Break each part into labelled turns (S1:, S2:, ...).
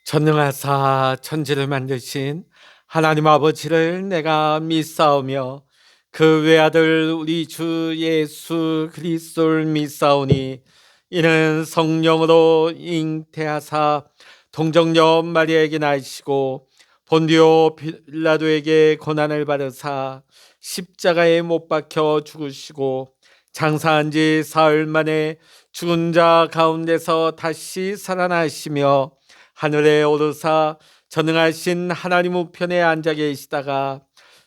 S1: 전능하사 천지를 만드신 하나님 아버지를 내가 믿사오며 그 외아들 우리 주 예수 그리스도를 믿사오니 이는 성령으로 잉태하사 동정녀 마리아에게 나시고 본디오 빌라도에게 고난을 받으사 십자가에 못 박혀 죽으시고 장사한 지 사흘 만에 죽은 자 가운데서 다시 살아나시며 하늘에 오르사 전능하신 하나님 우편에 앉아 계시다가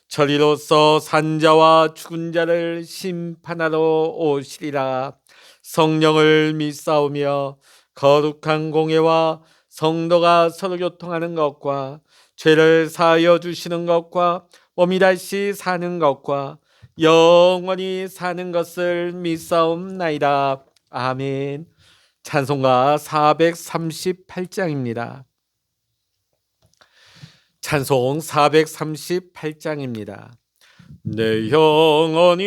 S1: 저리로서 산자와 죽은 자를 심판하러 오시리라. 성령을 믿사오며 거룩한 공예와 성도가 서로 교통하는 것과 죄를 사하여 주시는 것과 몸이 다시 사는 것과 영원히 사는 것을 믿사옵나이다. 아멘. 찬송가 438장입니다. 찬송 438장입니다. 내 영혼이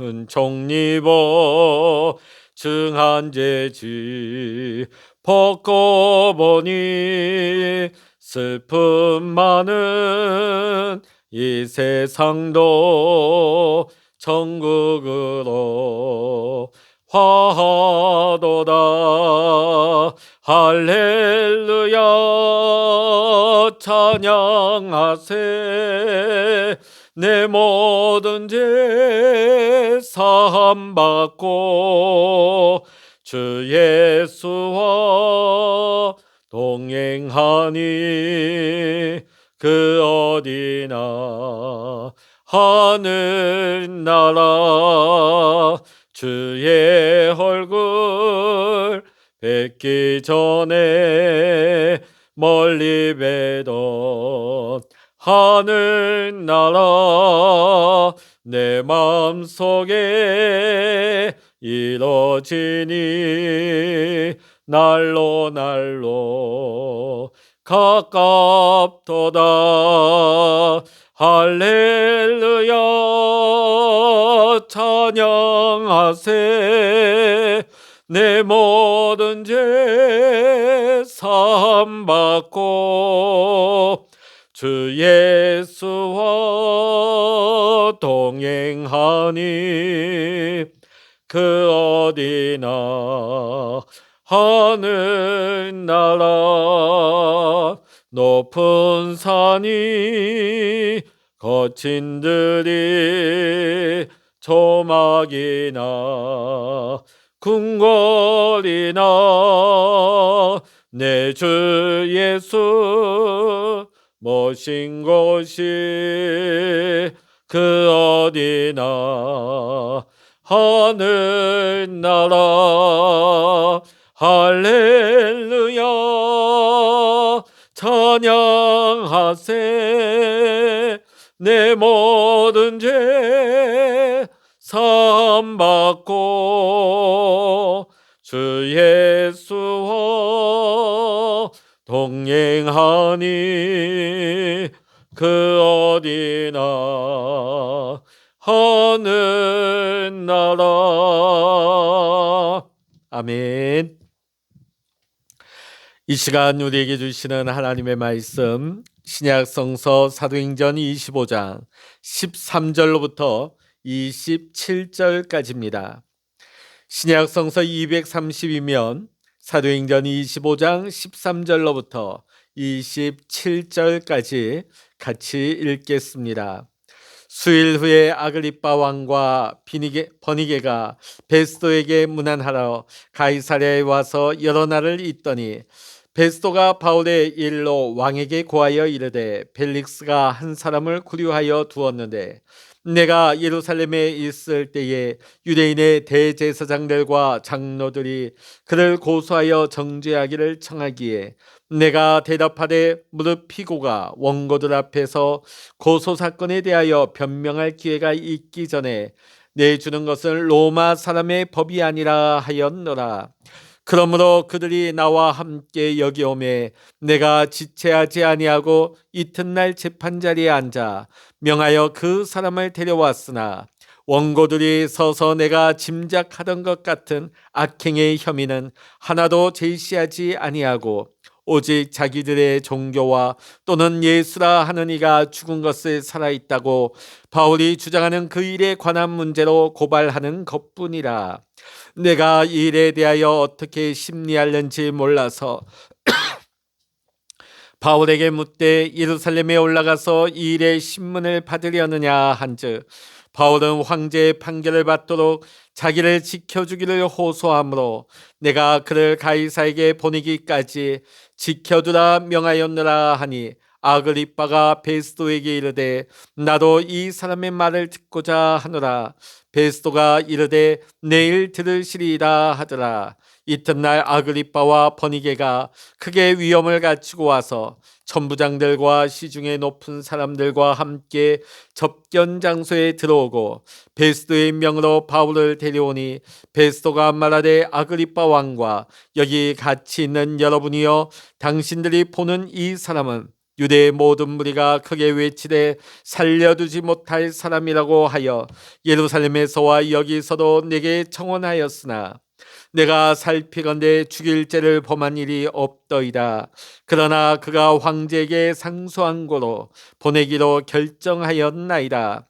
S1: 은총 입어 증한 죄지 벗고보니 슬픔 많은 이 세상도 천국으로 화하도다. 할렐루야 찬양하세. 내 모든 죄 사함받고 주 예수와 동행하니 그 어디나 하늘나라 주의 얼굴 뵙기 전에 멀리 뵈던 하늘나라 내 마음속에 이뤄지니 날로 날로 가깝도다. 할렐루야 찬양하세. 내 모든 죄 사함받고 주 예수와 동행하니 그 어디나 하늘나라 높은 산이 거친 들이 조막이나 궁궐이나 내 주 예수 모신 곳이 그 어디나 하늘나라 할렐루야 찬양하세. 내 모든 죄 사함받고 주 예수와 동행하니 그 어디나 하늘나라. 아멘. 이 시간 우리에게 주시는 하나님의 말씀 신약성서 사도행전 25장 13절로부터 27절까지입니다. 신약성서 230이면 사도행전 25장 13절로부터 27절까지 같이 읽겠습니다. 수일 후에 아그리빠 왕과 버니게가 베스도에게 문안하러 가이사랴에 와서 여러 날을 있더니 베스도가 바울의 일로 왕에게 고하여 이르되 벨릭스가 한 사람을 구류하여 두었는데 내가 예루살렘에 있을 때에 유대인의 대제사장들과 장로들이 그를 고소하여 정죄하기를 청하기에 내가 대답하되 무릇 피고가 원고들 앞에서 고소사건에 대하여 변명할 기회가 있기 전에 내주는 것은 로마 사람의 법이 아니라 하였노라. 그러므로 그들이 나와 함께 여기 오매 내가 지체하지 아니하고 이튿날 재판자리에 앉아 명하여 그 사람을 데려왔으나 원고들이 서서 내가 짐작하던 것 같은 악행의 혐의는 하나도 제시하지 아니하고 오직 자기들의 종교와 또는 예수라 하는 이가 죽은 것을 살아있다고 바울이 주장하는 그 일에 관한 문제로 고발하는 것뿐이라. 내가 이 일에 대하여 어떻게 심리하려는지 몰라서 바울에게 묻되 예루살렘에 올라가서 이 일의 신문을 받으려느냐 한즉 바울은 황제의 판결을 받도록 자기를 지켜주기를 호소하므로 내가 그를 가이사에게 보내기까지 지켜두라 명하였느라 하니 아그리빠가 베스도에게 이르되 나도 이 사람의 말을 듣고자 하노라. 베스도가 이르되 내일 들으시리이다 하더라. 이튿날 아그리빠와 버니게가 크게 위험을 갖추고 와서 천부장들과 시중에 높은 사람들과 함께 접견 장소에 들어오고 베스도의 명으로 바울을 데려오니 베스도가 말하되 아그리빠 왕과 여기 같이 있는 여러분이여 당신들이 보는 이 사람은 유대의 모든 무리가 크게 외치되 살려두지 못할 사람이라고 하여 예루살렘에서와 여기서도 내게 청원하였으나 내가 살피건대 죽일 죄를 범한 일이 없더이다. 그러나 그가 황제에게 상소한 고로 보내기로 결정하였나이다.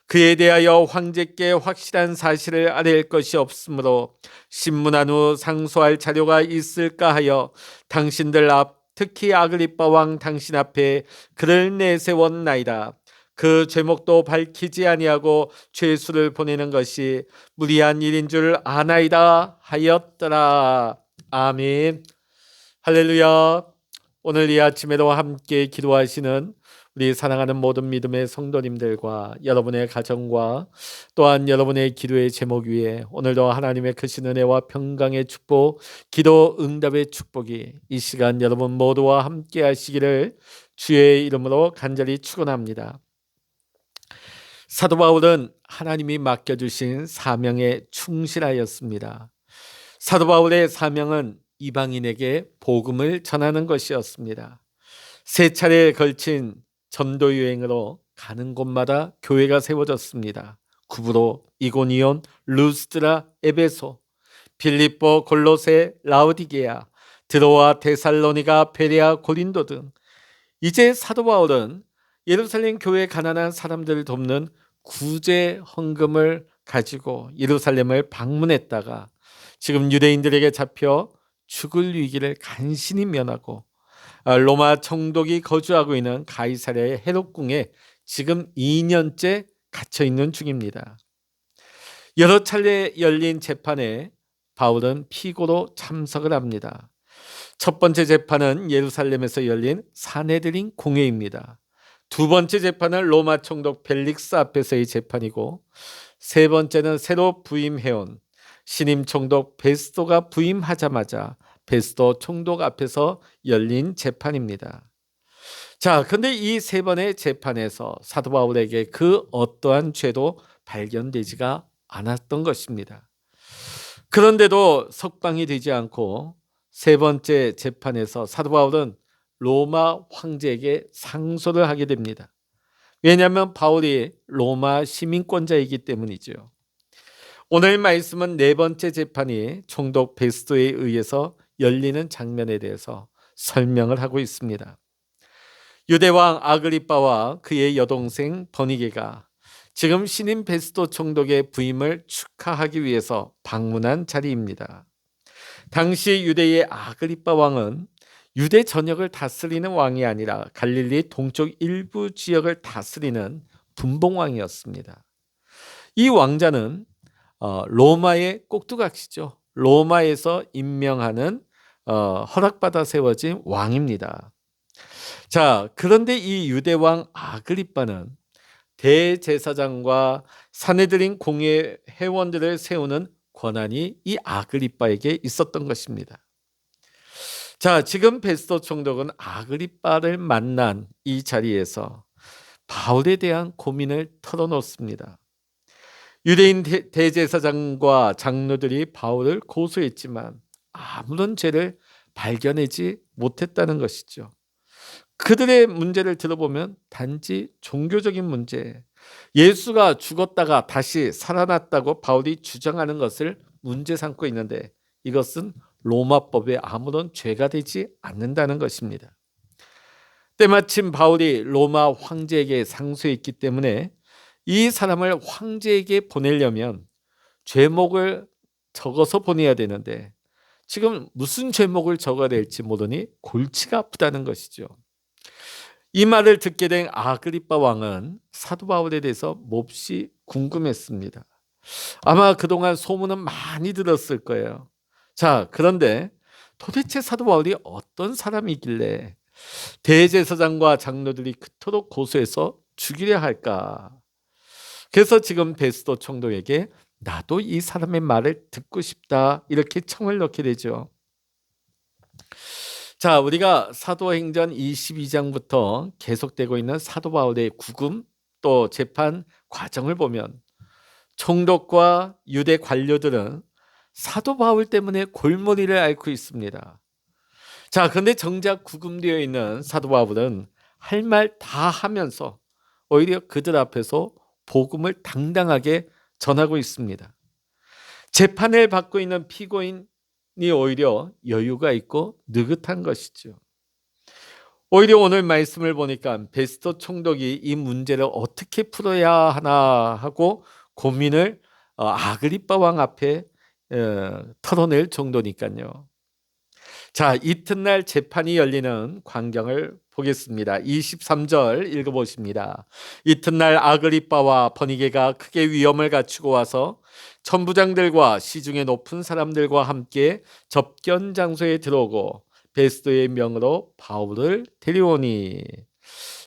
S1: 그에 대하여 황제께 확실한 사실을 알릴 것이 없으므로 신문한 후 상소할 자료가 있을까 하여 당신들 앞 특히 아그리빠 왕 당신 앞에 그를 내세웠나이다. 그 죄목도 밝히지 아니하고 죄수를 보내는 것이 무리한 일인 줄 아나이다 하였더라. 아멘. 할렐루야. 오늘 이 아침에도 함께 기도하시는 우리 사랑하는 모든 믿음의 성도님들과 여러분의 가정과 또한 여러분의 기도의 제목 위에 오늘도 하나님의 크신 은혜와 평강의 축복, 기도 응답의 축복이 이 시간 여러분 모두와 함께 하시기를 주의 이름으로 간절히 축원합니다. 사도 바울은 하나님이 맡겨주신 사명에 충실하였습니다. 사도 바울의 사명은 이방인에게 복음을 전하는 것이었습니다. 세 차례에 걸친 전도 여행으로 가는 곳마다 교회가 세워졌습니다. 구브로, 이고니온, 루스드라, 에베소, 빌립보, 골로새, 라오디게아, 드로아, 데살로니가, 베레아, 고린도 등 이제 사도 바울은 예루살렘 교회에 가난한 사람들을 돕는 구제 헌금을 가지고 예루살렘을 방문했다가 지금 유대인들에게 잡혀 죽을 위기를 간신히 면하고 로마 총독이 거주하고 있는 가이사랴의 헤롯궁에 지금 2년째 갇혀 있는 중입니다. 여러 차례 열린 재판에 바울은 피고로 참석을 합니다. 첫 번째 재판은 예루살렘에서 열린 사네드린 공회입니다. 두 번째 재판은 로마 총독 벨릭스 앞에서의 재판이고 세 번째는 새로 부임해온 신임 총독 베스도가 부임하자마자 베스도 총독 앞에서 열린 재판입니다. 자, 근데 이 세 번의 재판에서 사도 바울에게 그 어떠한 죄도 발견되지가 않았던 것입니다. 그런데도 석방이 되지 않고 세 번째 재판에서 사도 바울은 로마 황제에게 상소를 하게 됩니다. 왜냐하면 바울이 로마 시민권자이기 때문이죠. 오늘 말씀은 네 번째 재판이 총독 베스도에 의해서 열리는 장면에 대해서 설명을 하고 있습니다. 유대왕 아그리빠와 그의 여동생 버니게가 지금 신임 베스도 총독의 부임을 축하하기 위해서 방문한 자리입니다. 당시 유대의 아그리빠 왕은 유대 전역을 다스리는 왕이 아니라 갈릴리 동쪽 일부 지역을 다스리는 분봉왕이었습니다. 이 왕자는 로마의 꼭두각시죠. 로마에서 임명하는 허락받아 세워진 왕입니다. 자, 그런데 이 유대왕 아그리빠는 대제사장과 사내들인 공회 회원들을 세우는 권한이 이 아그리빠에게 있었던 것입니다. 자, 지금 베스도 총독은 아그리빠를 만난 이 자리에서 바울에 대한 고민을 털어놓습니다. 유대인 대제사장과 장로들이 바울을 고소했지만 아무런 죄를 발견하지 못했다는 것이죠. 그들의 문제를 들어보면 단지 종교적인 문제, 예수가 죽었다가 다시 살아났다고 바울이 주장하는 것을 문제 삼고 있는데 이것은 로마법에 아무런 죄가 되지 않는다는 것입니다. 때마침 바울이 로마 황제에게 상소했기 때문에 이 사람을 황제에게 보내려면 죄목을 적어서 보내야 되는데 지금 무슨 죄목을 적어야 될지 모르니 골치가 아프다는 것이죠. 이 말을 듣게 된 아그리빠 왕은 사도 바울에 대해서 몹시 궁금했습니다. 아마 그동안 소문은 많이 들었을 거예요. 자, 그런데 도대체 사도 바울이 어떤 사람이길래 대제사장과 장로들이 그토록 고소해서 죽이려 할까? 그래서 지금 베스도 총독에게 나도 이 사람의 말을 듣고 싶다 이렇게 청을 넣게 되죠. 자, 우리가 사도행전 22장부터 계속되고 있는 사도 바울의 구금 또 재판 과정을 보면 총독과 유대 관료들은 사도 바울 때문에 골머리를 앓고 있습니다. 자, 그런데 정작 구금되어 있는 사도 바울은 할 말 다 하면서 오히려 그들 앞에서 복음을 당당하게 전하고 있습니다. 재판을 받고 있는 피고인이 오히려 여유가 있고 느긋한 것이죠. 오히려 오늘 말씀을 보니까 베스도 총독이 이 문제를 어떻게 풀어야 하나 하고 고민을 아그리빠 왕 앞에 털어낼 정도니까요. 자, 이튿날 재판이 열리는 광경을 보겠습니다. 23절 읽어보십니다. 이튿날 아그리빠와 버니게가 크게 위험을 갖추고 와서 천부장들과 시중에 높은 사람들과 함께 접견 장소에 들어오고 베스도의 명으로 바울을 데려오니.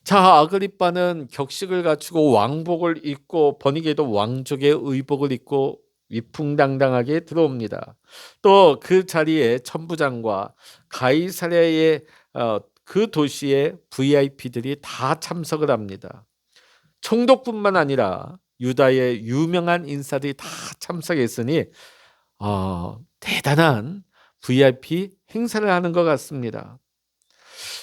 S1: 자, 아그리빠는 격식을 갖추고 왕복을 입고 버니게도 왕족의 의복을 입고 위풍당당하게 들어옵니다. 또 그 자리에 천부장과 가이사랴의 그 도시의 VIP들이 다 참석을 합니다. 총독뿐만 아니라 유다의 유명한 인사들이 다 참석했으니 대단한 VIP 행사를 하는 것 같습니다.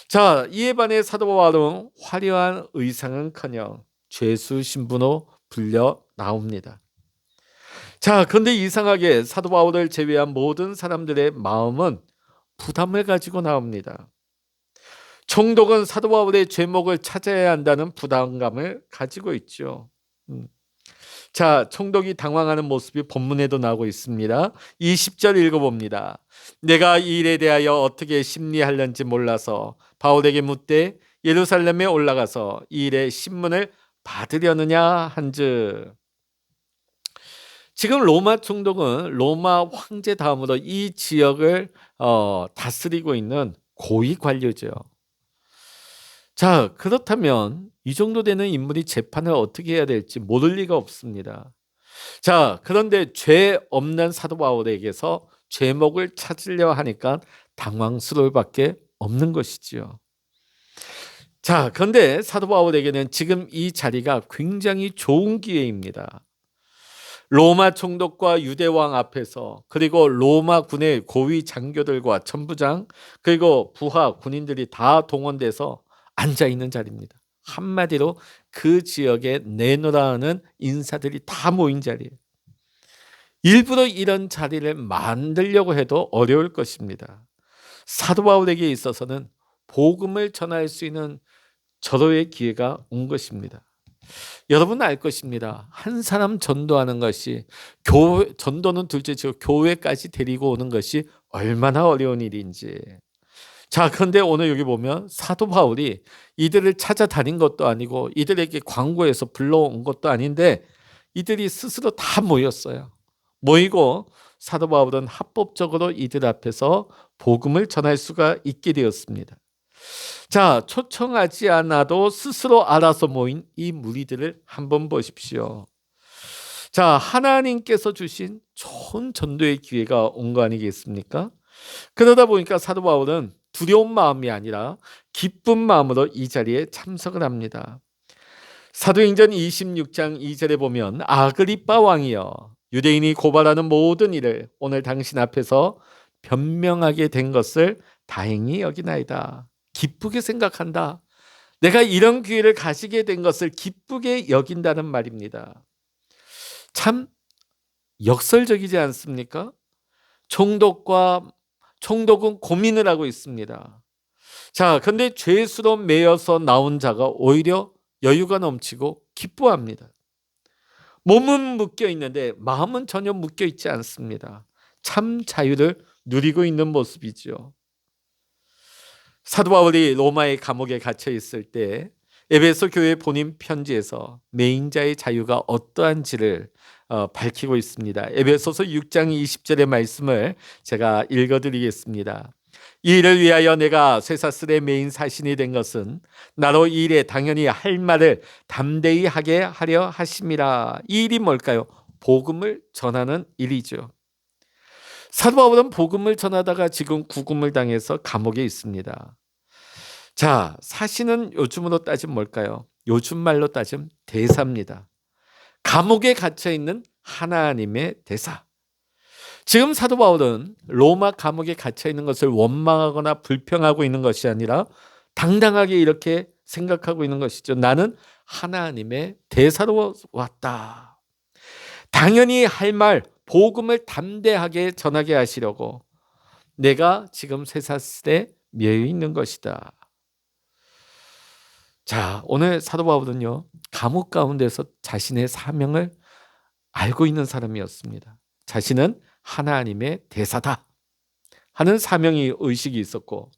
S1: 자, 이에 반해 사도 바울은 화려한 의상은커녕 죄수 신분으로 불려 나옵니다. 자, 그런데 이상하게 사도 바울을 제외한 모든 사람들의 마음은 부담을 가지고 나옵니다. 총독은 사도 바울의 죄목을 찾아야 한다는 부담감을 가지고 있죠. 자, 총독이 당황하는 모습이 본문에도 나오고 있습니다. 20절 읽어봅니다. 내가 이 일에 대하여 어떻게 심리하려는지 몰라서 바울에게 묻되 예루살렘에 올라가서 이 일의 신문을 받으려느냐 한즉. 지금 로마 총독은 로마 황제 다음으로 이 지역을 다스리고 있는 고위 관료죠. 자, 그렇다면 이 정도 되는 인물이 재판을 어떻게 해야 될지 모를 리가 없습니다. 자, 그런데 죄 없는 사도 바울에게서 죄목을 찾으려 하니까 당황스러울 밖에 없는 것이지요. 자, 그런데 사도 바울에게는 지금 이 자리가 굉장히 좋은 기회입니다. 로마 총독과 유대왕 앞에서 그리고 로마 군의 고위 장교들과 천부장 그리고 부하 군인들이 다 동원돼서 앉아있는 자리입니다. 한마디로 그 지역에 내노라는 인사들이 다 모인 자리예요. 일부러 이런 자리를 만들려고 해도 어려울 것입니다. 사도 바울에게 있어서는 복음을 전할 수 있는 절호의 기회가 온 것입니다. 여러분 알 것입니다. 한 사람 전도하는 것이 전도는 둘째치고 교회까지 데리고 오는 것이 얼마나 어려운 일인지. 자, 그런데 오늘 여기 보면 사도 바울이 이들을 찾아다닌 것도 아니고 이들에게 광고해서 불러온 것도 아닌데 이들이 스스로 다 모였어요. 모이고 사도 바울은 합법적으로 이들 앞에서 복음을 전할 수가 있게 되었습니다. 자, 초청하지 않아도 스스로 알아서 모인 이 무리들을 한번 보십시오. 자, 하나님께서 주신 좋은 전도의 기회가 온 거 아니겠습니까? 그러다 보니까 사도 바울은 두려운 마음이 아니라 기쁜 마음으로 이 자리에 참석을 합니다. 사도행전 26장 2절에 보면 아그리빠 왕이여 유대인이 고발하는 모든 일을 오늘 당신 앞에서 변명하게 된 것을 다행히 여기나이다. 기쁘게 생각한다. 내가 이런 기회를 가지게 된 것을 기쁘게 여긴다는 말입니다. 참 역설적이지 않습니까? 총독과 총독은 고민을 하고 있습니다. 자, 근데 죄수로 매여서 나온 자가 오히려 여유가 넘치고 기뻐합니다. 몸은 묶여 있는데 마음은 전혀 묶여 있지 않습니다. 참 자유를 누리고 있는 모습이죠. 사도 바울이 로마의 감옥에 갇혀 있을 때 에베소 교회 본인 편지에서 매인자의 자유가 어떠한지를 밝히고 있습니다. 에베소서 6장 20절의 말씀을 제가 읽어드리겠습니다. 이 일을 위하여 내가 쇠사슬의 매인 사신이 된 것은 나로 이 일에 당연히 할 말을 담대히 하게 하려 하심이라. 이 일이 뭘까요? 복음을 전하는 일이죠. 사도 바울은 복음을 전하다가 지금 구금을 당해서 감옥에 있습니다. 자, 사신은 요즘으로 따지면 뭘까요? 요즘 말로 따지면 대사입니다. 감옥에 갇혀 있는 하나님의 대사. 지금 사도 바울은 로마 감옥에 갇혀 있는 것을 원망하거나 불평하고 있는 것이 아니라 당당하게 이렇게 생각하고 있는 것이죠. 나는 하나님의 대사로 왔다. 당연히 할 말, 복음을 담대하게 전하게 하시려고 내가 지금 쇠사슬에 매여 있는 것이다. 자, 오늘 사도 바울은요, 감옥 가운데서 자신의 사명을 알고 있는 사람이었습니다. 자신은 하나님의 대사다 하는 사명이 의식이 있었고,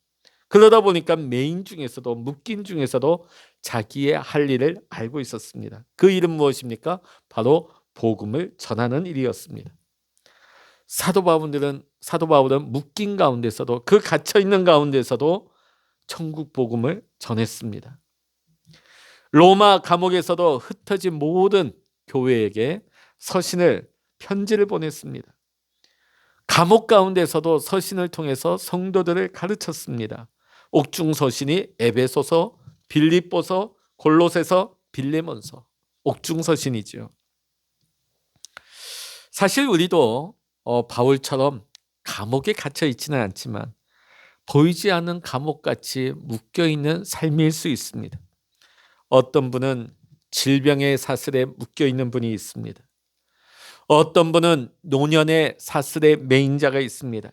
S1: 그러다 보니까 매인 중에서도 묶인 중에서도 자기의 할 일을 알고 있었습니다. 그 일은 무엇입니까? 바로 복음을 전하는 일이었습니다. 사도 바울은 묶인 가운데서도, 그 갇혀 있는 가운데서도 천국 복음을 전했습니다. 로마 감옥에서도 흩어진 모든 교회에게 서신을, 편지를 보냈습니다. 감옥 가운데서도 서신을 통해서 성도들을 가르쳤습니다. 옥중 서신이 에베소서, 빌립보서, 골로새서, 빌레몬서, 옥중 서신이죠. 사실 우리도 바울처럼 감옥에 갇혀 있지는 않지만 보이지 않는 감옥같이 묶여 있는 삶일 수 있습니다. 어떤 분은 질병의 사슬에 묶여 있는 분이 있습니다. 어떤 분은 노년의 사슬에 매인 자가 있습니다.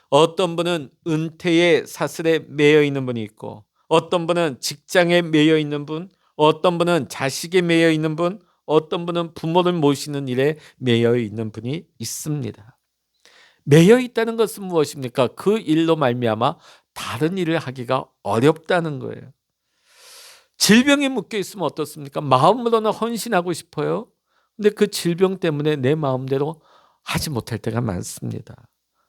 S1: 어떤 분은 은퇴의 사슬에 매여 있는 분이 있고, 어떤 분은 직장에 매여 있는 분, 어떤 분은 자식에 매여 있는 분, 어떤 분은 부모를 모시는 일에 매여 있는 분이 있습니다. 매여 있다는 것은 무엇입니까? 그 일로 말미암아 다른 일을 하기가 어렵다는 거예요. 질병에 묶여 있으면 어떻습니까? 마음으로는 헌신하고 싶어요. 근데 그 질병 때문에 내 마음대로 하지 못할 때가 많습니다.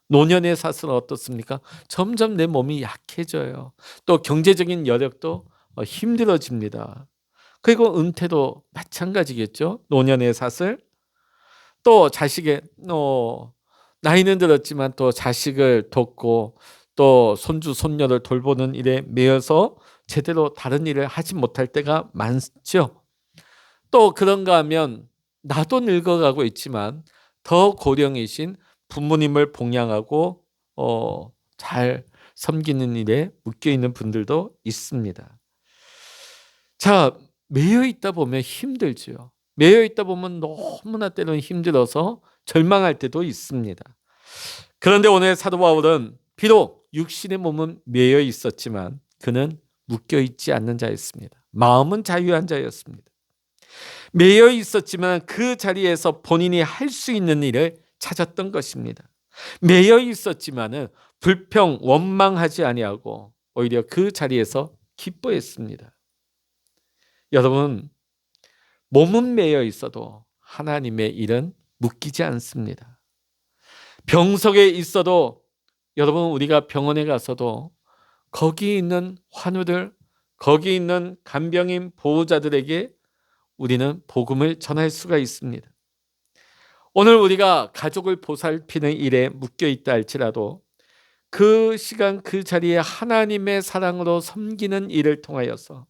S1: 노년의 사슬은 어떻습니까? 점점 내 몸이 약해져요. 또 경제적인 여력도 힘들어집니다. 그리고 은퇴도 마찬가지겠죠. 노년의 사슬. 또 자식의 나이는 들었지만 또 자식을 돕고 또 손주 손녀를 돌보는 일에 매여서 제대로 다른 일을 하지 못할 때가 많죠. 또 그런가 하면 나도 늙어가고 있지만 더 고령이신 부모님을 봉양하고 잘 섬기는 일에 묶여 있는 분들도 있습니다. 자, 매여 있다 보면 힘들죠. 매여 있다 보면 너무나 때로는 힘들어서 절망할 때도 있습니다. 그런데 오늘 사도 바울은 비록 육신의 몸은 매여 있었지만 그는 묶여 있지 않는 자였습니다. 마음은 자유한 자였습니다. 매여 있었지만 그 자리에서 본인이 할 수 있는 일을 찾았던 것입니다. 매여 있었지만은 불평, 원망하지 아니하고 오히려 그 자리에서 기뻐했습니다. 여러분, 몸은 매여 있어도 하나님의 일은 묶이지 않습니다. 병석에 있어도 여러분, 우리가 병원에 가서도 거기 있는 환우들, 거기 있는 간병인 보호자들에게 우리는 복음을 전할 수가 있습니다. 오늘 우리가 가족을 보살피는 일에 묶여 있다 할지라도 그 시간 그 자리에 하나님의 사랑으로 섬기는 일을 통하여서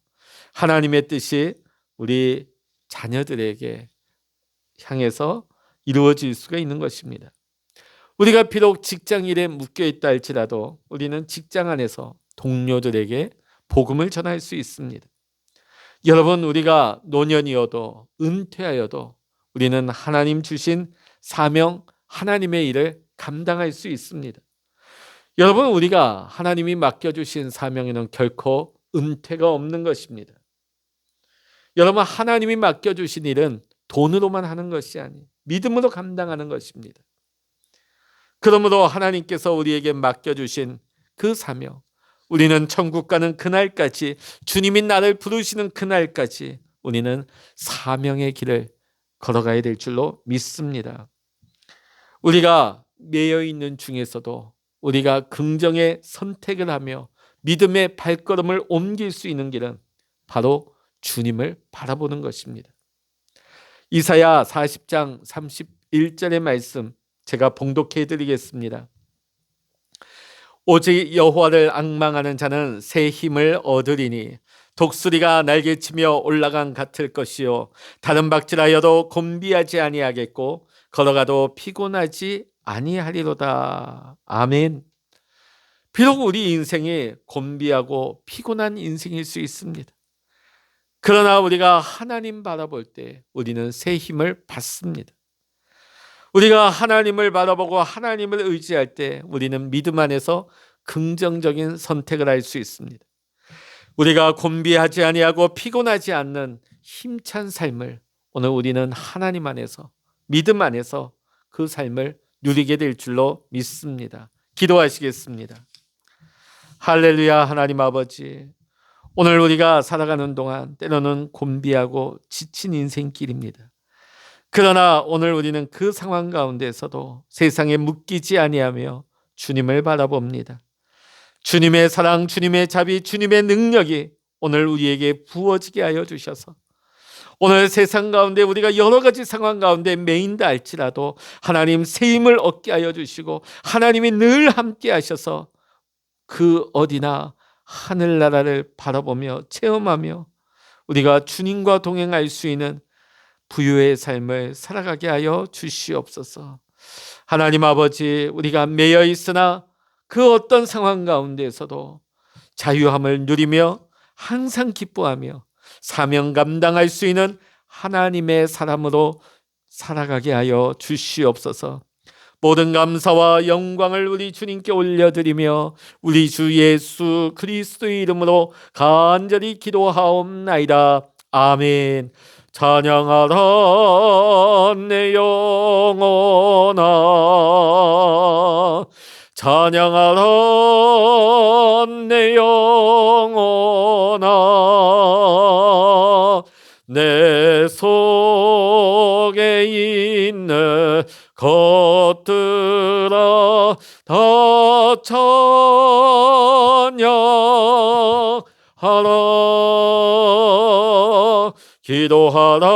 S1: 하나님의 뜻이 우리 자녀들에게 향해서 이루어질 수가 있는 것입니다. 우리가 비록 직장 일에 묶여 있다 할지라도 우리는 직장 안에서 동료들에게 복음을 전할 수 있습니다. 여러분, 우리가 노년이어도 은퇴하여도 우리는 하나님 주신 사명, 하나님의 일을 감당할 수 있습니다. 여러분, 우리가 하나님이 맡겨주신 사명에는 결코 은퇴가 없는 것입니다. 여러분, 하나님이 맡겨주신 일은 돈으로만 하는 것이 아니에요. 믿음으로 감당하는 것입니다. 그러므로 하나님께서 우리에게 맡겨주신 그 사명, 우리는 천국 가는 그날까지, 주님이 나를 부르시는 그날까지 우리는 사명의 길을 걸어가야 될 줄로 믿습니다. 우리가 매여 있는 중에서도 우리가 긍정의 선택을 하며 믿음의 발걸음을 옮길 수 있는 길은 바로 주님을 바라보는 것입니다. 이사야 40장 31절의 말씀 제가 봉독해 드리겠습니다. 오직 여호와를 앙망하는 자는 새 힘을 얻으리니 독수리가 날개치며 올라간 같을 것이요 다른 박질하여도 곤비하지 아니하겠고 걸어가도 피곤하지 아니하리로다. 아멘. 비록 우리 인생이 곤비하고 피곤한 인생일 수 있습니다. 그러나 우리가 하나님 바라볼 때 우리는 새 힘을 받습니다. 우리가 하나님을 바라보고 하나님을 의지할 때 우리는 믿음 안에서 긍정적인 선택을 할 수 있습니다. 우리가 곤비하지 아니하고 피곤하지 않는 힘찬 삶을 오늘 우리는 하나님 안에서 믿음 안에서 그 삶을 누리게 될 줄로 믿습니다. 기도하시겠습니다. 할렐루야. 하나님 아버지, 오늘 우리가 살아가는 동안 때로는 곤비하고 지친 인생길입니다. 그러나 오늘 우리는 그 상황 가운데서도 세상에 묶이지 아니하며 주님을 바라봅니다. 주님의 사랑, 주님의 자비, 주님의 능력이 오늘 우리에게 부어지게 하여 주셔서 오늘 세상 가운데 우리가 여러 가지 상황 가운데 매인다 할지라도 하나님 새 힘을 얻게 하여 주시고 하나님이 늘 함께 하셔서 그 어디나 하늘나라를 바라보며 체험하며 우리가 주님과 동행할 수 있는 부유의 삶을 살아가게 하여 주시옵소서. 하나님 아버지, 우리가 매여 있으나 그 어떤 상황 가운데서도 자유함을 누리며 항상 기뻐하며 사명 감당할 수 있는 하나님의 사람으로 살아가게 하여 주시옵소서. 모든 감사와 영광을 우리 주님께 올려드리며 우리 주 예수 그리스도의 이름으로 간절히 기도하옵나이다. 아멘. 찬양하라 내 영혼아, 찬양하라 내 영혼아, 내 속에 있는 것들아 다 찬양하라. 기도하라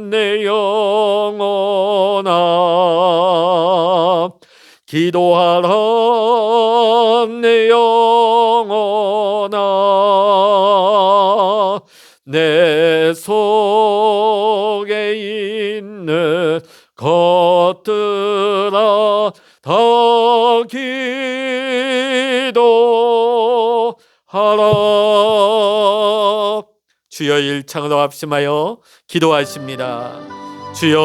S1: 내 영혼아, 기도하라 내 영혼아, 내 속에 있는 것들아 다 기도하라. 주여 일창으로 합심하여 기도하십니다. 주여